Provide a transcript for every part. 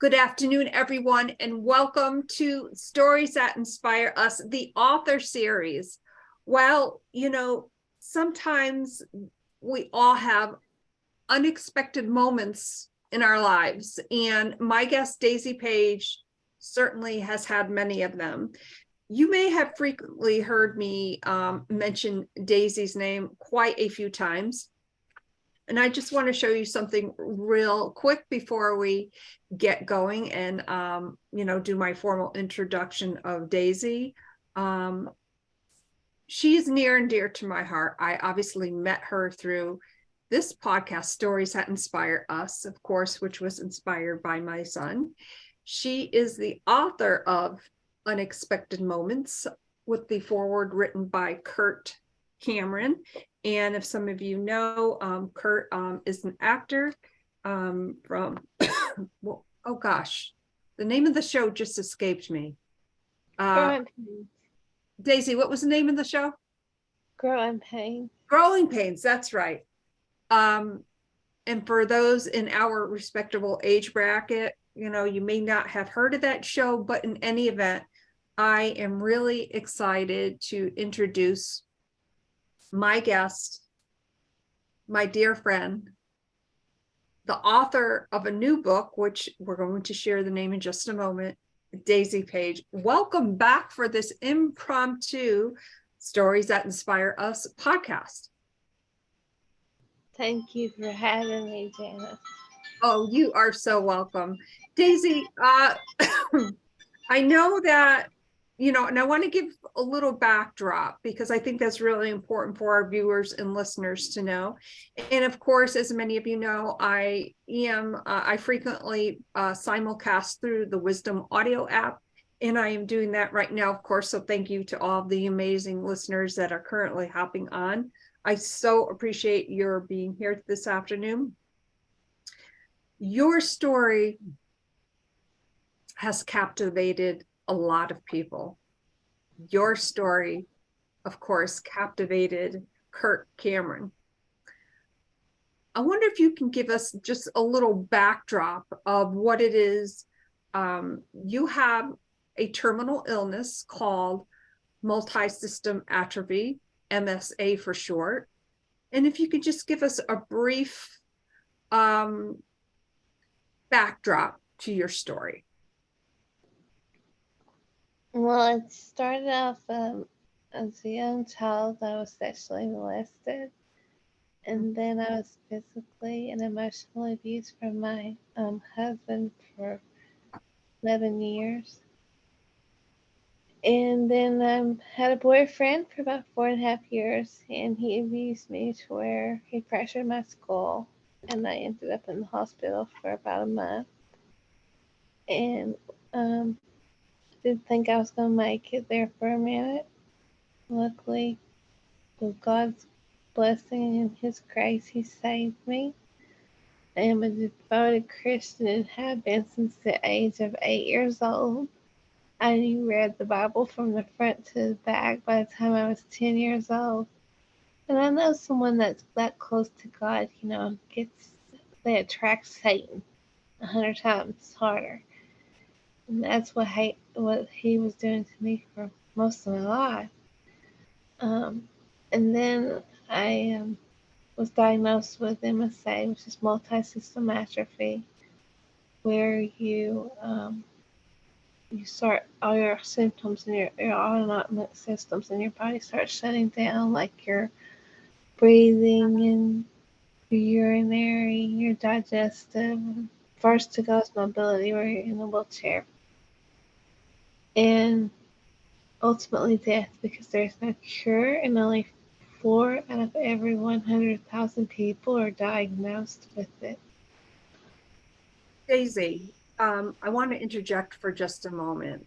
Good afternoon, everyone, and welcome to Stories That Inspire Us, the author series. Well, sometimes we all have unexpected moments in our lives, and my guest, Daisy Paige, certainly has had many of them. You may have frequently heard me mention Daisy's name quite a few times. And I just want to show you something real quick before we get going and, do my formal introduction of Daisy. She is near and dear to my heart. I obviously met her through this podcast, Stories That Inspire Us, of course, which was inspired by my son. She is the author of Unexpected Moments with the foreword written by Kirk Cameron. And if some of you know, Kurt is an actor from, well, oh gosh, the name of the show just escaped me. Daisy, what was the name of the show? Growing Pains. Growing Pains, that's right. And for those in our respectable age bracket, you may not have heard of that show, but in any event, I am really excited to introduce my guest, my dear friend, the author of a new book, which we're going to share the name in just a moment, Daisy Paige. Welcome back for this impromptu Stories That Inspire Us podcast. Thank you for having me, Janice. Oh, you are so welcome. Daisy, I know that, and I want to give a little backdrop because I think that's really important for our viewers and listeners to know. And of course, as many of you know, I frequently simulcast through the Wisdom audio app, and I am doing that right now, of course. So thank you to all the amazing listeners that are currently hopping on. I so appreciate your being here this afternoon. Your story has captivated a lot of people. Your story, of course, captivated Kirk Cameron. I wonder if you can give us just a little backdrop of what it is. You have a terminal illness called multi-system atrophy, MSA for short. And if you could just give us a brief backdrop to your story. Well, it started off as a young child. I was sexually molested, and then I was physically and emotionally abused from my husband for 11 years. And then I had a boyfriend for about 4.5 years, and he abused me to where he fractured my skull, and I ended up in the hospital for about a month. And didn't think I was going to make it there for a minute. Luckily, with God's blessing and His grace, He saved me. I am a devoted Christian and have been since the age of 8 years old. I read the Bible from the front to the back by the time I was 10 years old. And I know someone that's that close to God, they attract Satan 100 times harder. And that's what he was doing to me for most of my life. And then I was diagnosed with MSA, which is multi-system atrophy, where you start all your symptoms and your autonomic systems in your body start shutting down, like your breathing and your urinary, your digestive. First to go is mobility, where you're in a wheelchair. And ultimately death, because there's no cure, and only 4 out of every 100,000 people are diagnosed with it. Daisy, I want to interject for just a moment.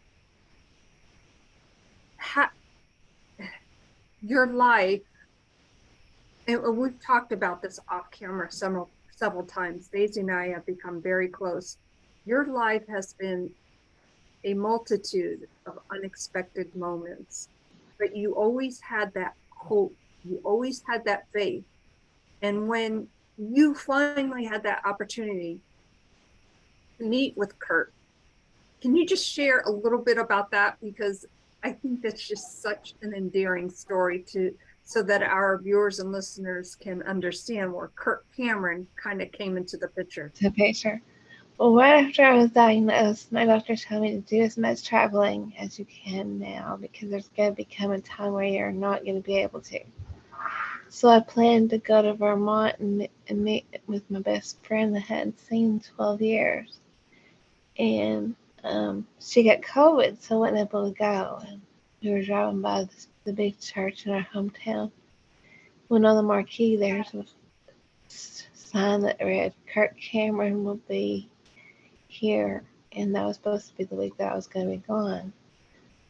Your life, and we've talked about this off camera several times. Daisy and I have become very close. Your life has been a multitude of unexpected moments, but you always had that hope. You always had that faith. And when you finally had that opportunity to meet with Kirk. Can you just share a little bit about that? Because I think that's just such an endearing story to so that our viewers and listeners can understand where Kirk Cameron kind of came into the picture. The picture. Well, right after I was diagnosed, my doctor told me to do as much traveling as you can now because there's going to become a time where you're not going to be able to. So I planned to go to Vermont and meet with my best friend that I hadn't seen in 12 years. And she got COVID, so I wasn't able to go. And we were driving by the big church in our hometown. When on the marquee there's a sign that read, Kirk Cameron will be here. And that was supposed to be the week that I was going to be gone.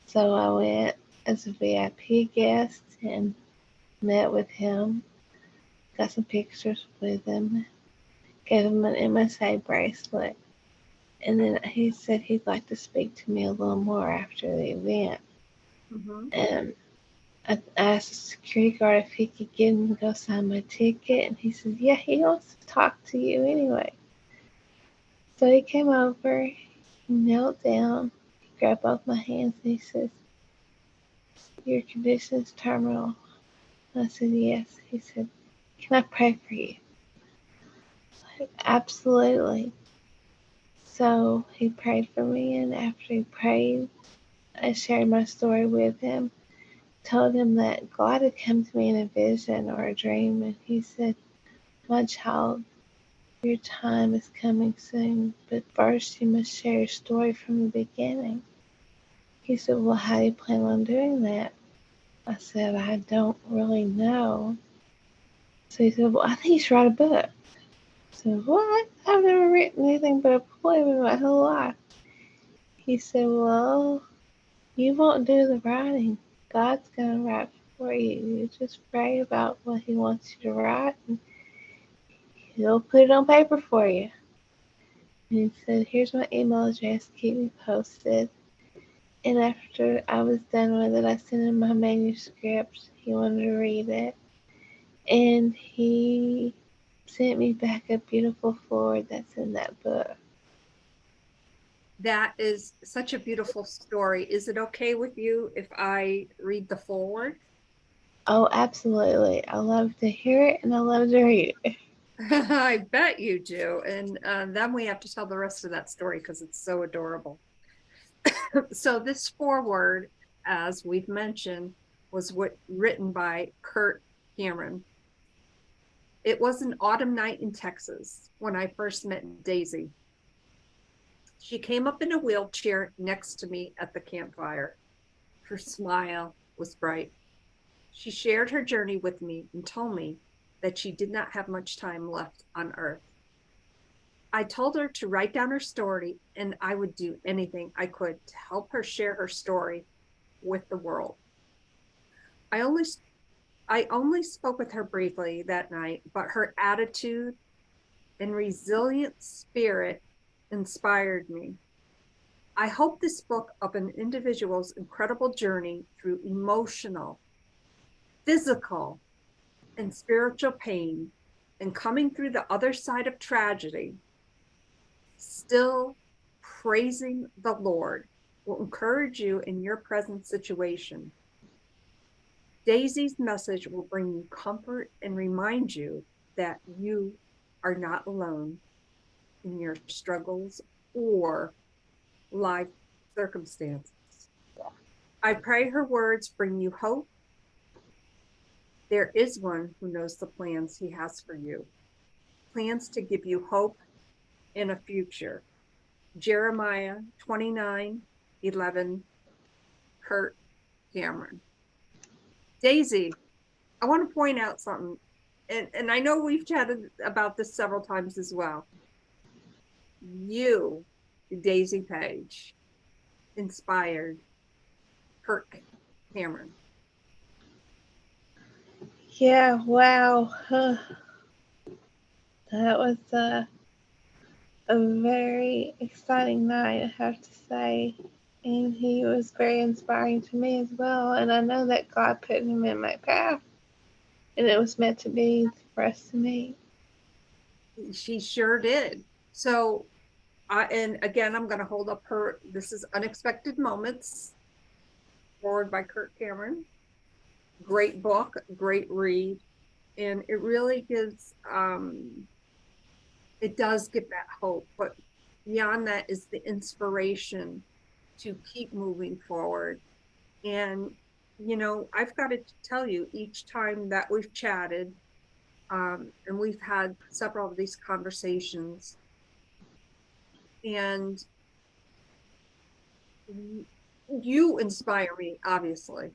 So I went as a VIP guest and met with him, got some pictures with him, gave him an MSA bracelet, and then he said he'd like to speak to me a little more after the event. Mm-hmm. And I asked the security guard if he could get him to go sign my ticket, and he said, yeah, he wants to talk to you anyway. So he came over, he knelt down, he grabbed both my hands, and he says, your condition is terminal. I said, yes. He said, can I pray for you? I said, absolutely. So he prayed for me, and after he prayed, I shared my story with him, told him that God had come to me in a vision or a dream, and he said, my child, your time is coming soon, but first you must share your story from the beginning. He said, well, how do you plan on doing that? I said, I don't really know. So he said, well, I think you should write a book. I said, what? I've never written anything but a poem in my whole life. He said, well, you won't do the writing. God's going to write for you. You just pray about what He wants you to write, and He'll put it on paper for you. And he said, here's my email address. Keep me posted. And after I was done with it, I sent him my manuscript. He wanted to read it. And he sent me back a beautiful foreword that's in that book. That is such a beautiful story. Is it okay with you if I read the foreword? Oh, absolutely. I love to hear it and I love to read it. I bet you do. And then we have to tell the rest of that story because it's so adorable. So this foreword, as we've mentioned, was written by Kirk Cameron. It was an autumn night in Texas when I first met Daisy. She came up in a wheelchair next to me at the campfire. Her smile was bright. She shared her journey with me and told me that she did not have much time left on Earth. I told her to write down her story, and I would do anything I could to help her share her story with the world. I only I only spoke with her briefly that night, but her attitude and resilient spirit inspired me. I hope this book of an individual's incredible journey through emotional, physical, and spiritual pain and coming through the other side of tragedy, still praising the Lord, will encourage you in your present situation. Daisy's message will bring you comfort and remind you that you are not alone in your struggles or life circumstances. I pray her words bring you hope. There is one who knows the plans he has for you, plans to give you hope in a future. Jeremiah 29:11, Kirk Cameron. Daisy, I want to point out something, and I know we've chatted about this several times as well. You, Daisy Paige, inspired Kirk Cameron. Yeah, wow. That was a very exciting night, I have to say. And he was very inspiring to me as well. And I know that God put him in my path, and it was meant to be for us to meet. She sure did. So And again, I'm going to hold up her. This is Unexpected Moments, foreword by Kirk Cameron. Great book, great read, and it really gives. It does give that hope, but beyond that is the inspiration to keep moving forward. And I've got to tell you, each time that we've chatted, and we've had several of these conversations, and you inspire me, obviously.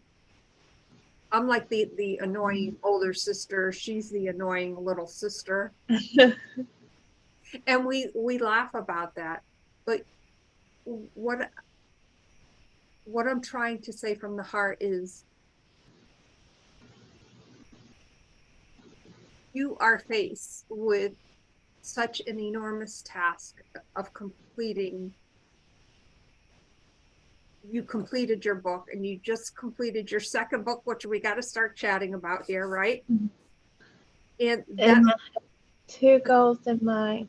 I'm like the annoying older sister. She's the annoying little sister. And we laugh about that. But what I'm trying to say from the heart is you are faced with such an enormous task of completing. You completed your book, and you just completed your second book, which we got to start chatting about here, right? And that, And I have two goals in mind.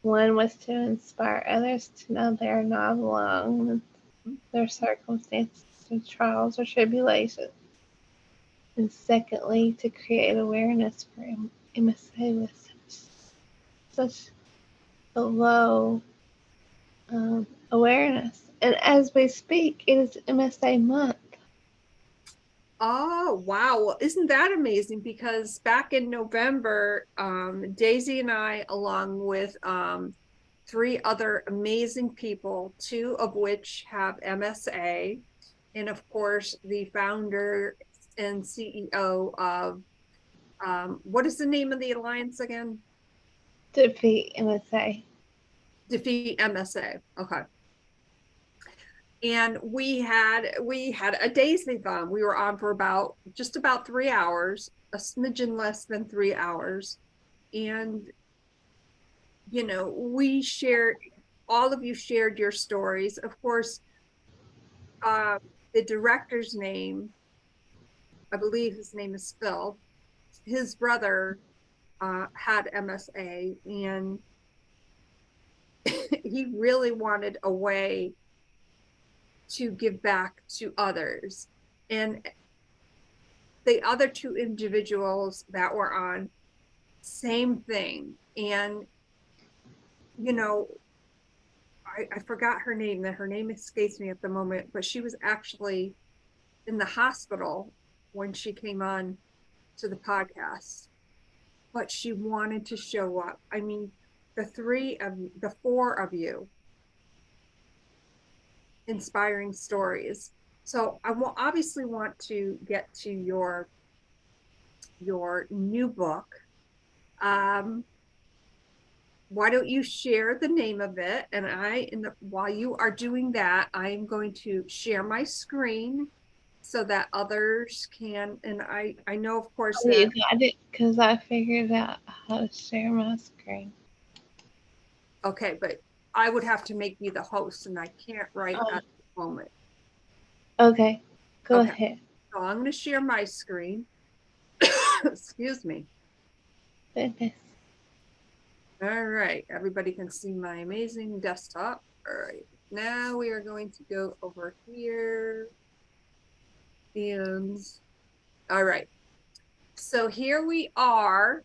One was to inspire others to know they are not alone in their circumstances and trials or tribulations. And secondly, to create awareness for MSA with such a low awareness. And as we speak, it is MSA month. oh wow, well, isn't that amazing? Because back in November, Daisy and I, along with three other amazing people, two of which have MSA, and of course the founder and CEO of what is the name of the alliance again? Defeat MSA. Defeat MSA. Okay. And we had a Daisy-thon. We were on for about just about 3 hours, a smidgen less than 3 hours. And we shared, all of you shared your stories. Of course, uh, the director's name, I believe his name is Phil. His brother had MSA, and he really wanted a way to give back to others. And the other two individuals that were on, same thing. And I forgot her name. That her name escapes me at the moment, but she was actually in the hospital when she came on to the podcast. But she wanted to show up. I mean, the four of you, inspiring stories. So I will obviously want to get to your new book. Um, why don't you share the name of it? And while you are doing that, I'm going to share my screen so that others can. And I know, of course, Oh, you that. got it? Because I figured out how to share my screen. Okay, but I would have to make you the host, and I can't right at the moment. Okay, go Okay, ahead. so I'm going to share my screen. Excuse me. Goodness. All right, everybody can see my amazing desktop. All right, now we are going to go over here. And all right, so here we are.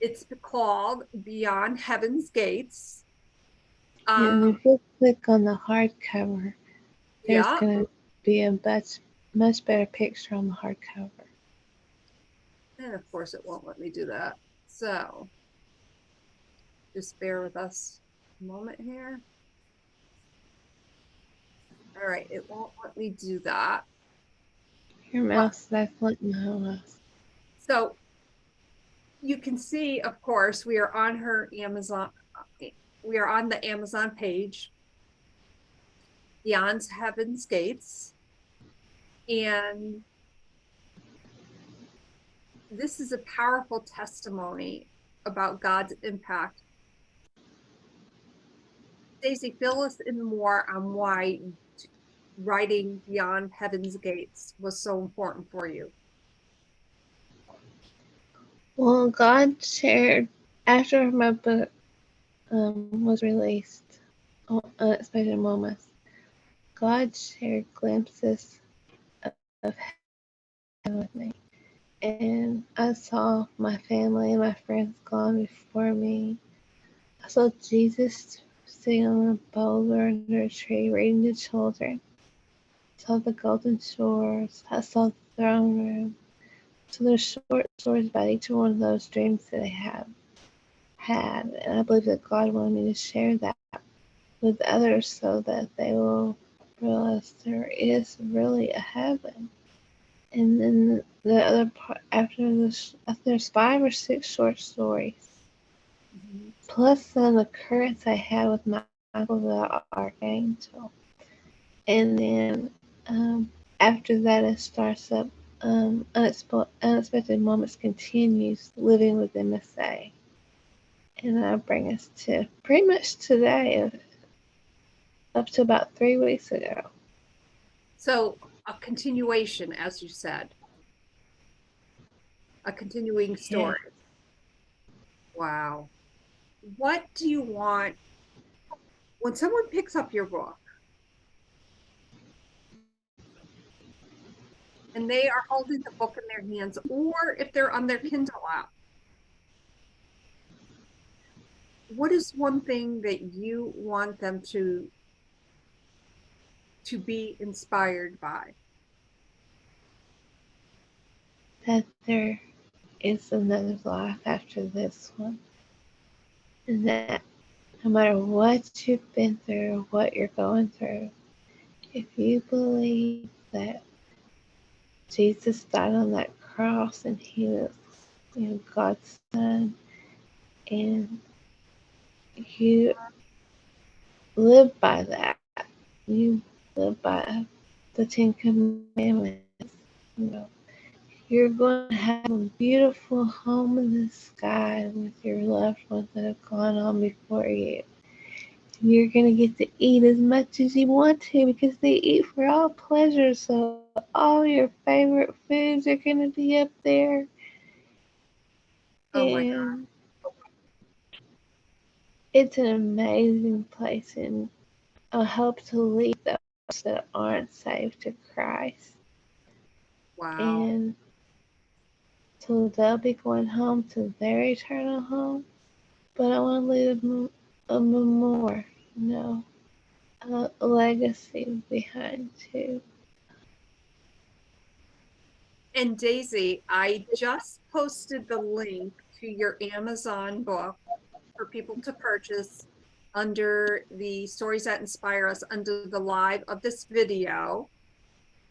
It's called Beyond Heaven's Gates. And if you click on the hardcover, there's Yeah. going to be a much better picture on the hardcover. And of course, it won't let me do that. So just bear with us a moment here. All right, it won't let me do that. Your mouse is like my mouse. So you can see, of course, we are on her Amazon. We are on the Amazon page, Beyond Heaven's Gates. And this is a powerful testimony about God's impact. Daisy, fill us in more on why writing Beyond Heaven's Gates was so important for you. Well, God shared after my book was released on unexpected moments. God shared glimpses of heaven with me, and I saw my family and my friends gone before me. I saw Jesus sitting on a boulder under a tree reading to children. I saw the golden shores. I saw the throne room. So there's short stories about each one of those dreams that I have had, and I believe that God wanted me to share that with others so that they will realize there is really a heaven. And then the other part, after this, there's 5 or 6 short stories, plus some occurrence I had with Michael the Archangel. And then after that, it starts up. Unexpected Moments continues living with MSA. And that'll bring us to pretty much today, up to about 3 weeks ago. So a continuation, as you said, a continuing story. Yeah. Wow. What do you want when someone picks up your book and they are holding the book in their hands, or if they're on their Kindle app? What is one thing that you want them to be inspired by? That there is another life after this one. And that no matter what you've been through, what you're going through, if you believe that Jesus died on that cross and he was, God's son, and you live by that, you live by the 10 Commandments, you know, you're going to have a beautiful home in the sky with your loved ones that have gone on before you. And you're going to get to eat as much as you want to because they eat for all pleasure. So all your favorite foods are going to be up there. Oh my God. And it's an amazing place. And I'll help to lead those that aren't saved to Christ. Wow. And so they'll be going home to their eternal home. But I want to leave a memoir, a legacy behind too. And Daisy, I just posted the link to your Amazon book for people to purchase under the Stories That Inspire Us under the live of this video.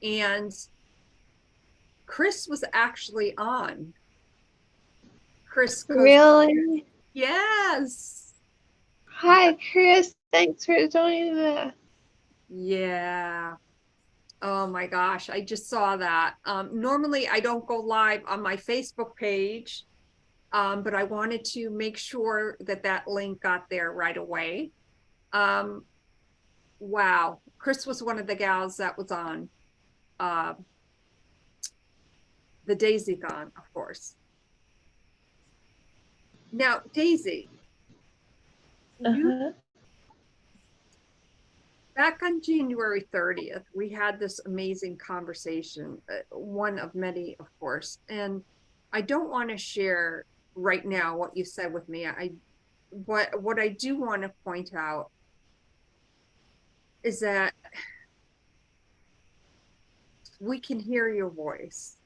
And Chris was actually on. Chris Coach. Really? Yes. Hi, Chris. Thanks for joining us. Yeah. Oh my gosh, I just saw that. Normally I don't go live on my Facebook page, but I wanted to make sure that that link got there right away. Um, wow. Chris was one of the gals that was on uh, the Daisy-thon, of course. Now, Daisy, you Uh-huh. back on January 30th, we had this amazing conversation, one of many, of course. And I don't want to share right now what you said with me. What I do want to point out is that we can hear your voice.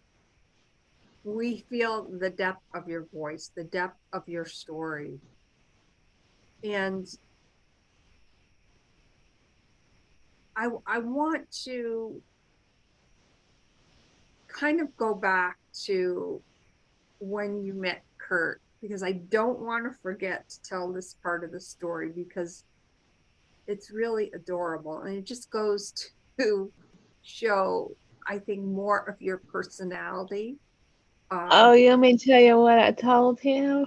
We feel the depth of your voice, the depth of your story. And I want to kind of go back to when you met Kirk, because I don't want to forget to tell this part of the story because it's really adorable. And it just goes to show, I think, more of your personality. Oh, Um, you want me to tell you what I told him?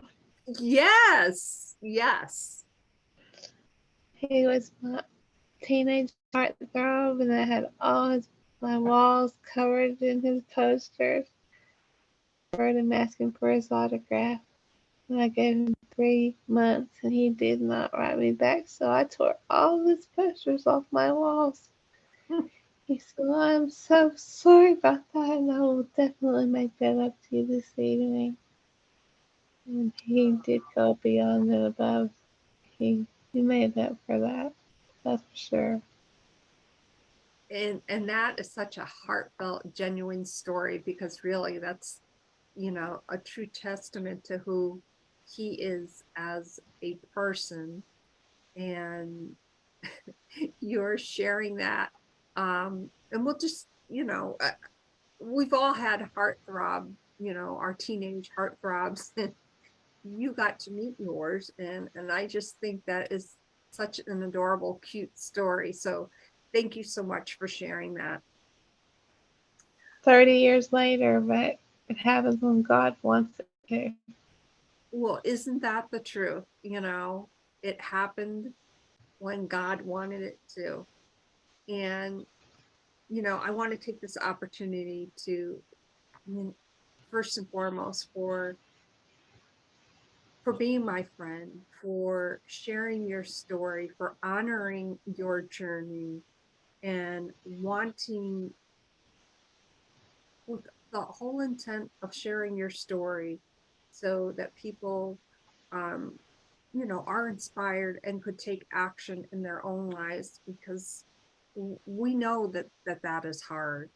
yes, yes. He was my teenage heartthrob, and I had my walls covered in his posters. I wrote him asking for his autograph, and I gave him 3 months and he did not write me back. So I tore all his posters off my walls. He said, well, I'm so sorry about that, and I will definitely make that up to you this evening. And he did go beyond and above. He made up for that. That's for sure. And that is such a heartfelt, genuine story, because really that's, a true testament to who he is as a person. And you're sharing that. And we'll just, we've all had heartthrob, our teenage heartthrobs. And you got to meet yours, and I just think that is such an adorable, cute story. So thank you so much for sharing that. 30 years later, but it happens when God wants it to. Well, isn't that the truth? It happened when God wanted it to. And I want to take this opportunity to, first and foremost, for being my friend, for sharing your story, for honoring your journey, and wanting, with the whole intent of sharing your story so that people, um, are inspired and could take action in their own lives, because we know that is hard.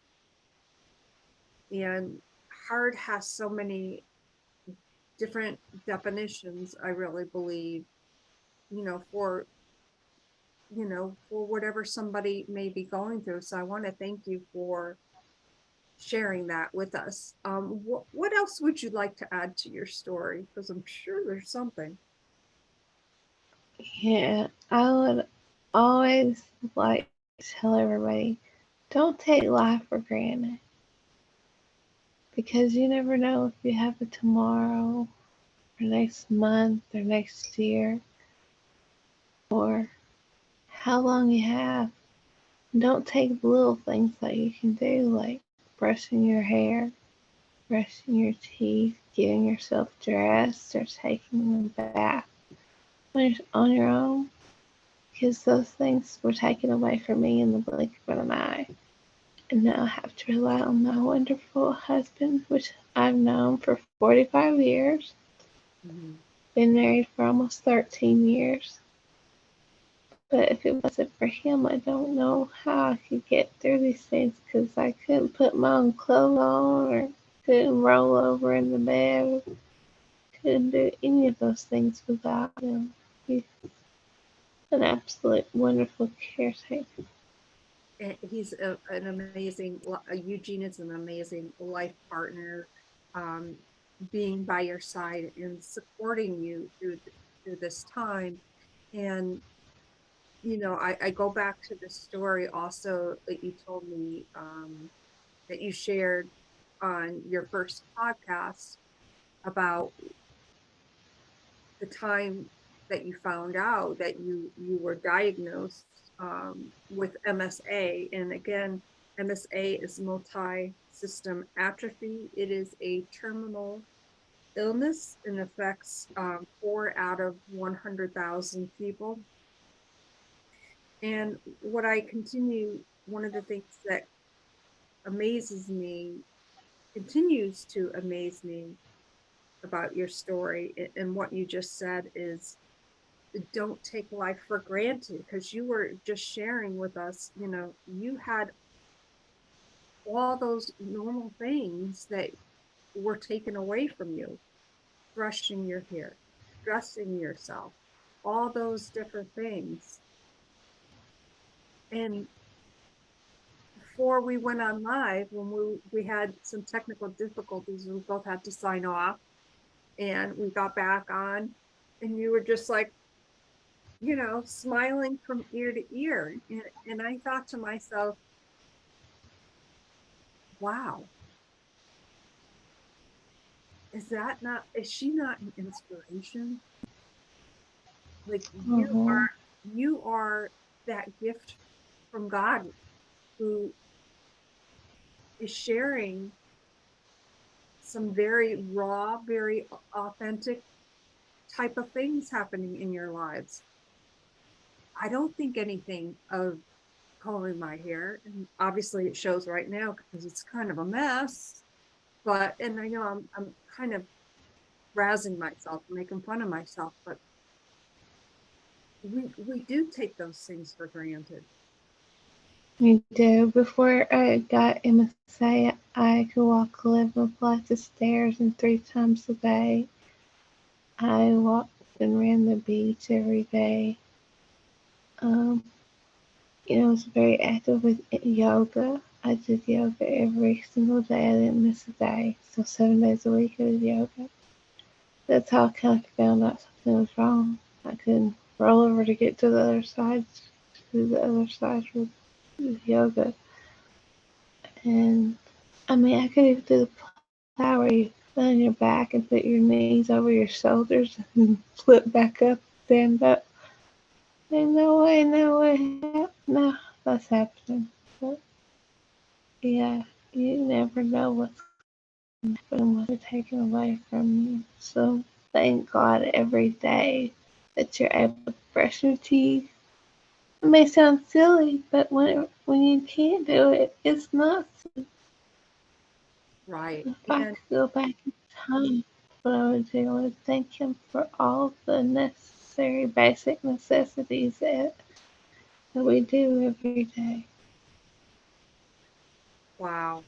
And hard has so many different definitions, I really believe, for for whatever somebody may be going through. So I want to thank you for sharing that with us. What else would you like to add to your story? Because I'm sure there's something. Yeah, I would always like to tell everybody, don't take life for granted because you never know if you have a tomorrow or next month or next year or how long you have. Don't take the little things that you can do, like brushing your hair, brushing your teeth, getting yourself dressed, or taking a bath on your own, because those things were taken away from me in the blink of an eye. And now I have to rely on my wonderful husband, which I've known for 45 years, Mm-hmm. been married for almost 13 years. But if it wasn't for him, I don't know how I could get through these things because I couldn't put my own clothes on or couldn't roll over in the bed. Couldn't do any of those things without him. He's an absolute wonderful caretaker. He's an amazing, Eugene is an amazing life partner, um, being by your side and supporting you through this time. And I go back to the story also that you told me, that you shared on your first podcast about the time that you found out that you were diagnosed, with MSA. And again, MSA is multi-system atrophy. It is a terminal illness and affects, 4 out of 100,000 people. And one of the things that amazes me, continues to amaze me about your story and what you just said is, don't take life for granted, because you were just sharing with us, you had all those normal things that were taken away from you: brushing your hair, dressing yourself, all those different things. And before we went on live, when we had some technical difficulties, we both had to sign off, and we got back on, and you were just like, smiling from ear to ear. And I thought to myself, wow, is she not an inspiration? Like, Uh-huh. you are that gift from God, who is sharing some very raw, very authentic type of things happening in your lives. I don't think anything of coloring my hair, and obviously it shows right now because it's kind of a mess. But and I know I'm kind of razzing myself, making fun of myself, but we do take those things for granted. Me too. Before I got MSA, I could walk 11 flights of stairs and 3 times a day. I walked and ran the beach every day. Um, I was very active with yoga. I did yoga every single day. I didn't miss a day. So 7 days a week I did yoga. That's how I kind of found out something was wrong. I couldn't roll over to get to the other side, to the other side with yoga. And I mean, I could even do the plow where you lay on your back and put your knees over your shoulders and flip back up, stand up. Ain't no way, no way, no, that's happening. But yeah, you never know what's going to happen when they're taken away from you. So thank God every day that you're able to brush your teeth. It may sound silly, but when you can't do it, it's not. Right. If I And could go back in time, what I would do, I would thank him for all the necessary basic necessities that we do every day. wow.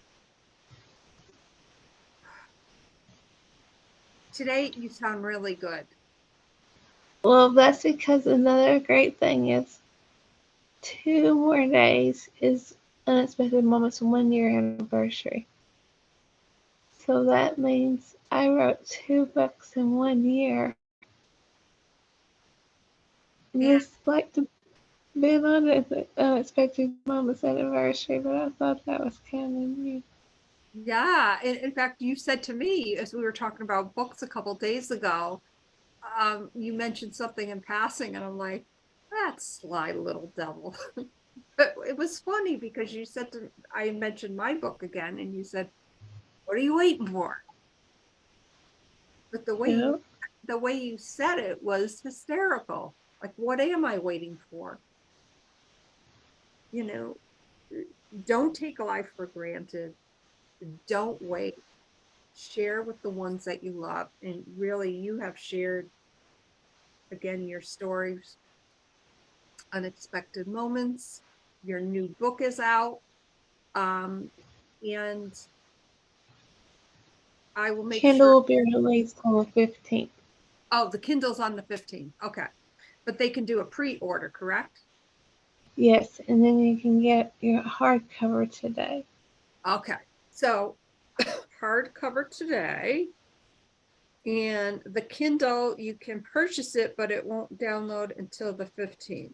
Today you sound really good. Well, that's because another great thing is 2 more days is Unexpected Moments 1 year anniversary. So that means I wrote 2 books in 1 year. And And this like to be on the Unexpected Moments anniversary, but I thought that was kind of neat. yeah, in fact, you said to me as we were talking about books a couple days ago, you mentioned something in passing, and I'm like, that sly little devil. But it was funny because you said to I mentioned my book again, and you said, "What are you waiting for?" But Yeah. the way you said it was hysterical. Like, what am I waiting for? You know, don't take life for granted. Don't wait. Share with the ones that you love. And really, you have shared again your stories, unexpected moments. Your new book is out. Um, and I will make Kindle sure. will be released on the 15th. Oh, the Kindle's on the 15th. Okay. But they can do a pre-order, correct? Yes, and then you can get your hardcover today. Okay. So hardcover today. And the Kindle, you can purchase it, but it won't download until the 15th.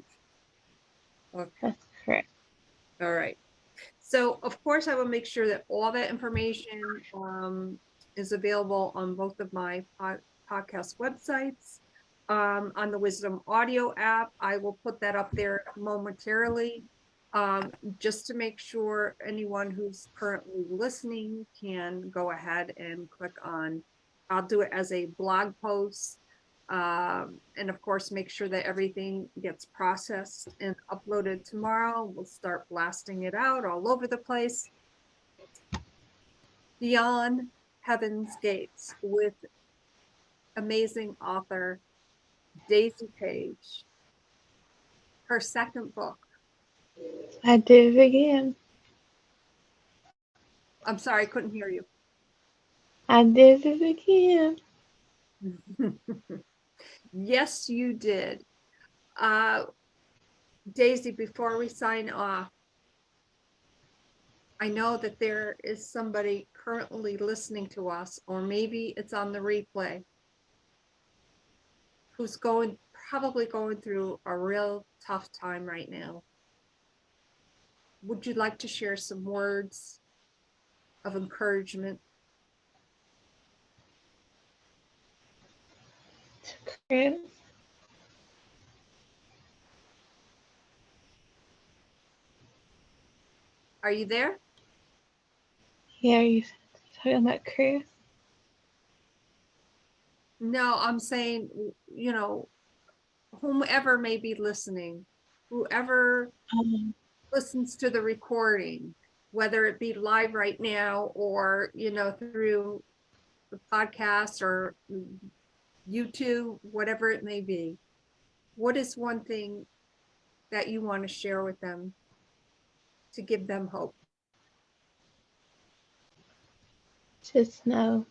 Okay. That's correct. All right. So, of course, I will make sure that all that information is available on both of my podcast websites. On the Wisdom Audio app, I will put that up there momentarily, just to make sure anyone who's currently listening can go ahead and click on. I'll do it as a blog post, and of course, make sure that everything gets processed and uploaded tomorrow. We'll start blasting it out all over the place. Beyond Heaven's Gates with amazing author Daisy Paige, her second book. I did it again. I'm sorry, I couldn't hear you. I did it again. Yes, you did. Uh, Daisy, before we sign off, I know that there is somebody currently listening to us, or maybe it's on the replay, who's probably going through a real tough time right now. Would you like to share some words of encouragement? Chris, Are you there? yeah, you talking about Chris? No, I'm saying, whomever may be listening, whoever Um, listens to the recording, whether it be live right now or, through the podcast or YouTube, whatever it may be, what is one thing that you want to share with them to give them hope? just know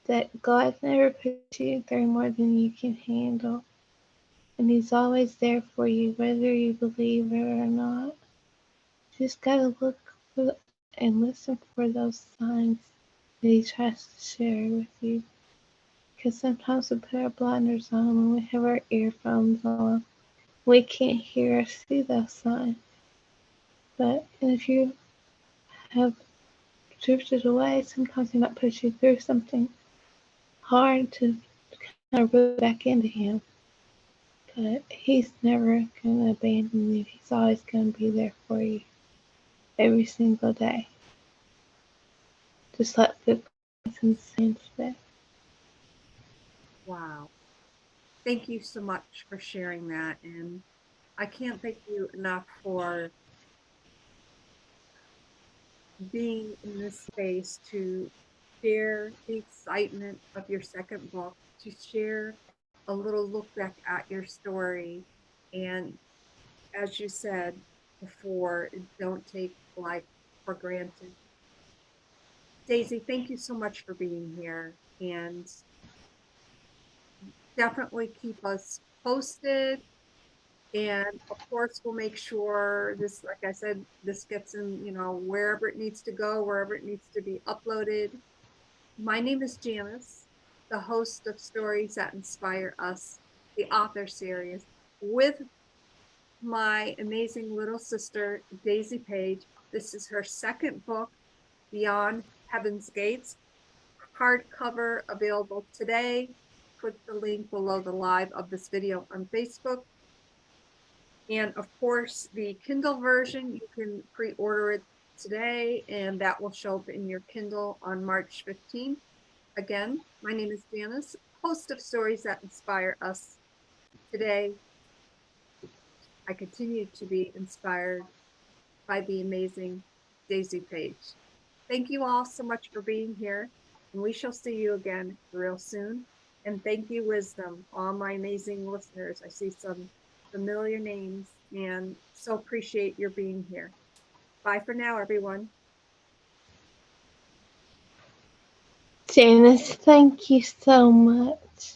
that God never puts you through more than you can handle. And He's always there for you, whether you believe it or not. Just gotta look for and listen for those signs that He tries to share with you. Because sometimes we put our blinders on when we have our earphones on. We can't hear or see those signs. But if you have drifted away, sometimes He might put you through something hard to kind of root back into Him. But He's never going to abandon you. He's always going to be there for you every single day. Just let the and sin today. Wow. Thank you so much for sharing that. And I can't thank you enough for being in this space to share the excitement of your second book, to share a little look back at your story. And as you said before, don't take life for granted. Daisy, thank you so much for being here, and definitely keep us posted. And of course, we'll make sure this, like I said, this gets in, wherever it needs to go, wherever it needs to be uploaded. My name is Janice, the host of Stories That Inspire Us, the author series, with my amazing little sister, Daisy Paige. This is her second book, Beyond Heaven's Gates, hardcover, available today. Click the link below the live of this video on Facebook. And of course, the Kindle version, you can pre-order it today, and that will show up in your Kindle on March 15th. Again, my name is Janice, host of Stories That Inspire Us. Today, I continue to be inspired by the amazing Daisy Paige. Thank you all so much for being here, and we shall see you again real soon. And thank you, Wisdom, all my amazing listeners. I see some familiar names and so appreciate your being here. Bye for now, everyone. Janice, thank you so much.